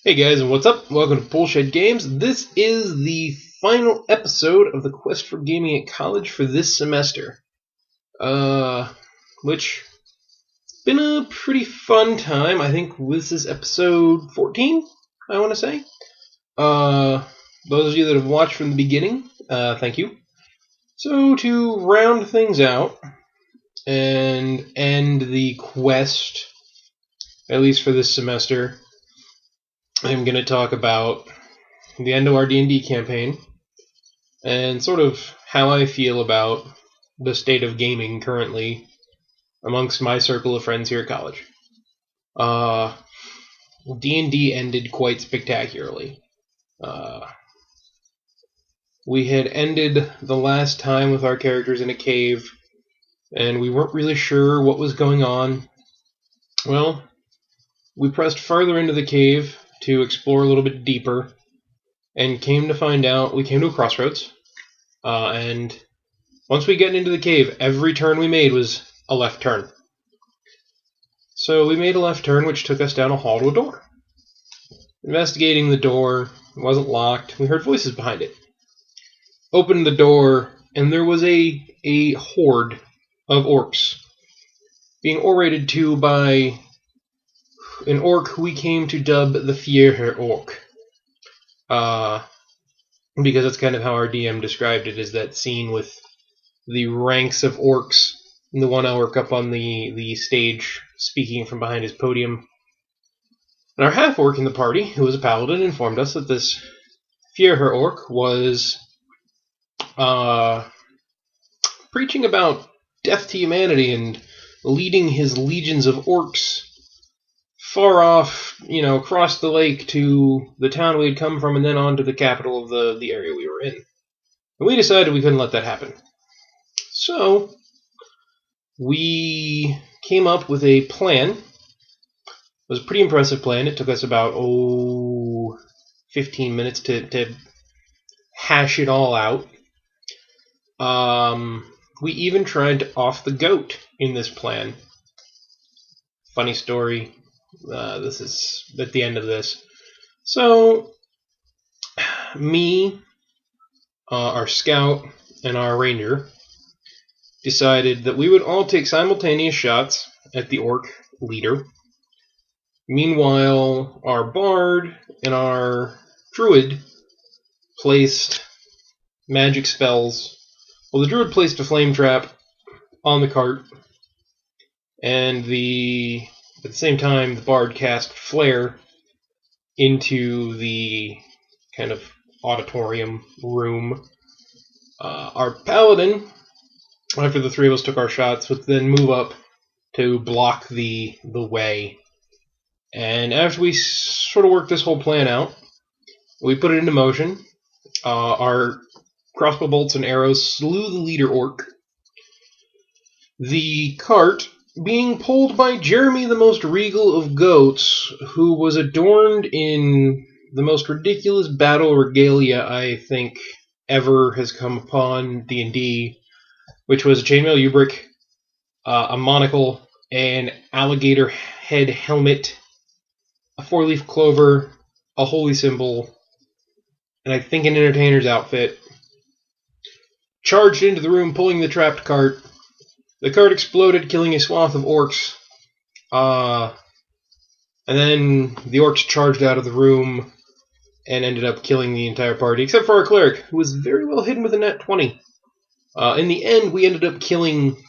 Hey guys, and what's up? Welcome to Bullshed Games. This is the final episode of the Quest for Gaming at College for this semester. Which has been a pretty fun time. I think this is episode 14, I want to say. Those of you that have watched from the beginning, thank you. So to round things out and end the quest, at least for this semester, I'm going to talk about the end of our D&D campaign and sort of how I feel about the state of gaming currently amongst my circle of friends here at college. D&D ended quite spectacularly. We had ended the last time with our characters in a cave, and we weren't really sure what was going on. Well, we pressed farther into the cave to explore a little bit deeper, and came to find out, we came to a crossroads, and once we get into the cave, every turn we made was a left turn. So we made a left turn, which took us down a hall to a door. Investigating the door, it wasn't locked, we heard voices behind it. Opened the door, and there was a horde of orcs, being orated to by an orc who we came to dub the Fierher Orc. Because that's kind of how our DM described it, is that scene with the ranks of orcs, and the one orc up on the stage speaking from behind his podium. And our half-orc in the party, who was a paladin, informed us that this Fierher Orc was preaching about death to humanity and leading his legions of orcs far off, across the lake to the town we had come from, and then on to the capital of the area we were in. And we decided we couldn't let that happen. So, we came up with a plan. It was a pretty impressive plan. It took us about, 15 minutes to hash it all out. We even tried to off the goat in this plan. Funny story. This is at the end of this. So, me, our scout, and our ranger decided that we would all take simultaneous shots at the orc leader. Meanwhile, our bard and our druid placed magic spells. Well, the druid placed a flame trap on the cart, and at the same time, the bard cast flare into the kind of auditorium room. Our paladin, after the three of us took our shots, would then move up to block the way. And after we sort of worked this whole plan out, we put it into motion. Our crossbow bolts and arrows slew the leader orc. The cart, being pulled by Jeremy, the most regal of goats, who was adorned in the most ridiculous battle regalia I think ever has come upon D&D, which was a chainmail ubrick, a monocle, an alligator head helmet, a four-leaf clover, a holy symbol, and I think an entertainer's outfit, charged into the room, pulling the trapped cart. The cart exploded, killing a swath of orcs. And then the orcs charged out of the room and ended up killing the entire party, except for our cleric, who was very well hidden with a nat 20. In the end, we ended up killing,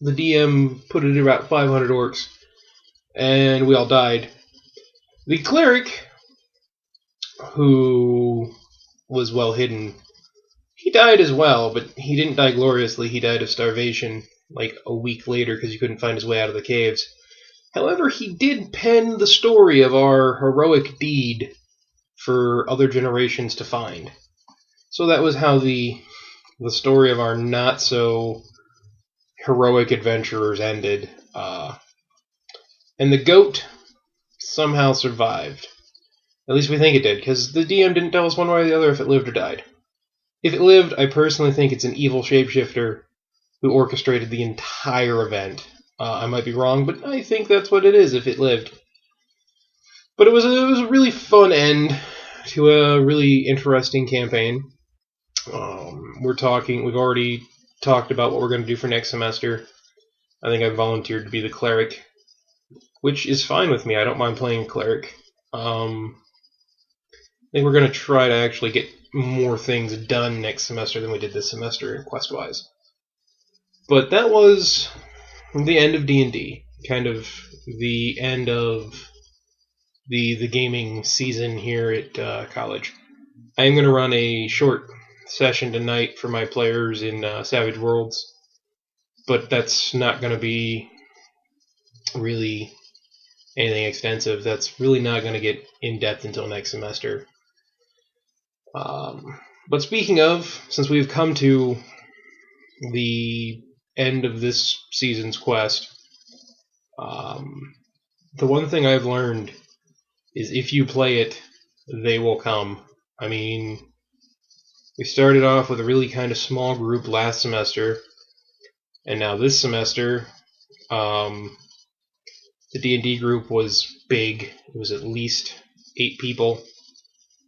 the DM put it at about 500 orcs, and we all died. The cleric, who was well hidden, he died as well, but he didn't die gloriously. He died of starvation like a week later because he couldn't find his way out of the caves. However, he did pen the story of our heroic deed for other generations to find. So that was how the story of our not-so-heroic adventurers ended. And the goat somehow survived. At least we think it did, because the DM didn't tell us one way or the other if it lived or died. If it lived, I personally think it's an evil shapeshifter who orchestrated the entire event. I might be wrong, but I think that's what it is if it lived. But it was a really fun end to a really interesting campaign. We've already talked about what we're going to do for next semester. I think I volunteered to be the cleric, which is fine with me. I don't mind playing cleric. I think we're going to try to actually get more things done next semester than we did this semester, quest-wise. But that was the end of D&D, kind of the end of the gaming season here at college. I am going to run a short session tonight for my players in Savage Worlds, but that's not going to be really anything extensive. That's really not going to get in-depth until next semester. But speaking of, since we've come to the end of this season's quest, the one thing I've learned is if you play it, they will come. I mean, we started off with a really kind of small group last semester, and now this semester, the D&D group was big. It was at least 8 people.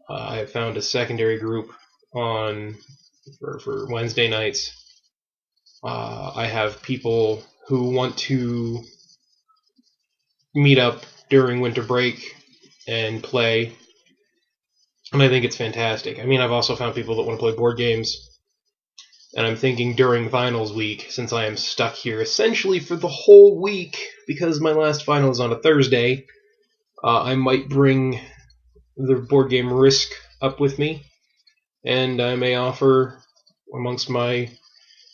I found a secondary group for Wednesday nights. I have people who want to meet up during winter break and play, and I think it's fantastic. I mean, I've also found people that want to play board games, and I'm thinking during finals week, since I am stuck here essentially for the whole week because my last final is on a Thursday, I might bring the board game Risk up with me, and I may offer amongst my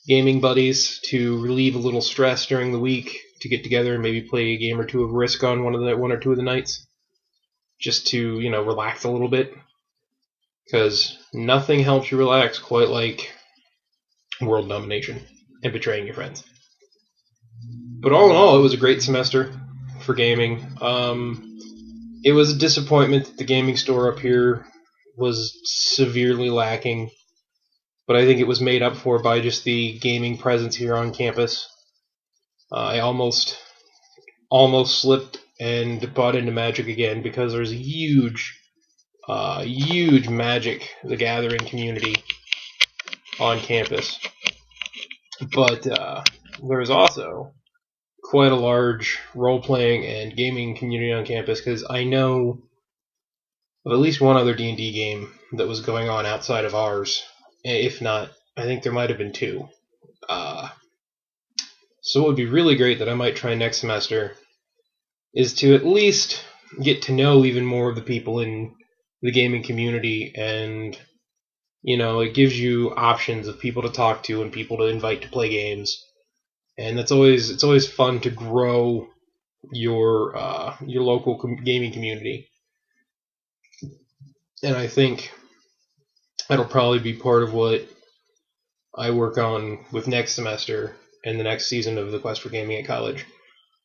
gaming buddies to relieve a little stress during the week to get together and maybe play a game or two of Risk on one or two of the nights, just to, relax a little bit, because nothing helps you relax quite like world domination and betraying your friends. But all in all, it was a great semester for gaming. It was a disappointment that the gaming store up here was severely lacking, but I think it was made up for by just the gaming presence here on campus. I almost slipped and bought into Magic again because there's a huge Magic the Gathering community on campus. But there's also quite a large role-playing and gaming community on campus, because I know of at least one other D&D game that was going on outside of ours. If not, I think there might have been 2. So it would be really great that I might try next semester is to at least get to know even more of the people in the gaming community, and it gives you options of people to talk to and people to invite to play games, and it's always fun to grow your local gaming community. And I think that'll probably be part of what I work on with next semester and the next season of the Quest for Gaming at College,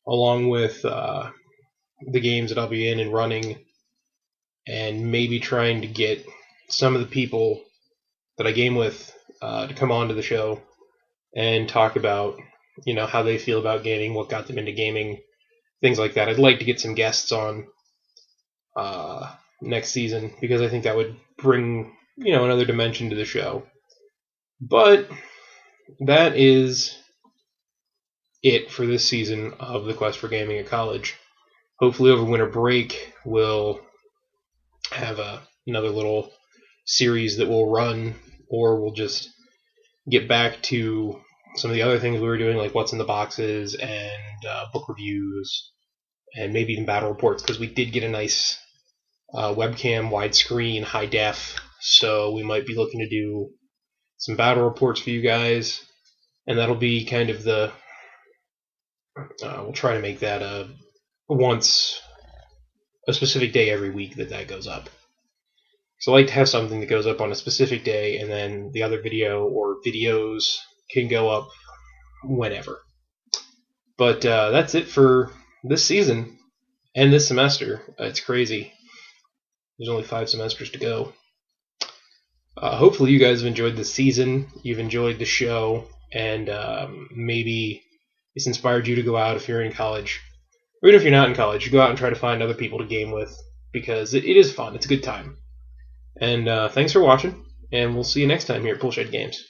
along with the games that I'll be in and running, and maybe trying to get some of the people that I game with to come onto the show and talk about, how they feel about gaming, what got them into gaming, things like that. I'd like to get some guests on next season, because I think that would bring, another dimension to the show. But that is it for this season of the Quest for Gaming at College. Hopefully over winter break we'll have another little series that we'll run, or we'll just get back to some of the other things we were doing, like what's in the boxes and book reviews, and maybe even battle reports, because we did get a nice webcam, widescreen, high def, so we might be looking to do some battle reports for you guys, and that'll be kind of we'll try to make that once a specific day every week that goes up. So I like to have something that goes up on a specific day, and then the other video or videos can go up whenever. But that's it for this season and this semester. It's crazy. There's only 5 semesters to go. Hopefully you guys have enjoyed the season, you've enjoyed the show, and maybe it's inspired you to go out if you're in college. Or even if you're not in college, you go out and try to find other people to game with. because it is fun. It's a good time. And thanks for watching, and we'll see you next time here at Poolshed Games.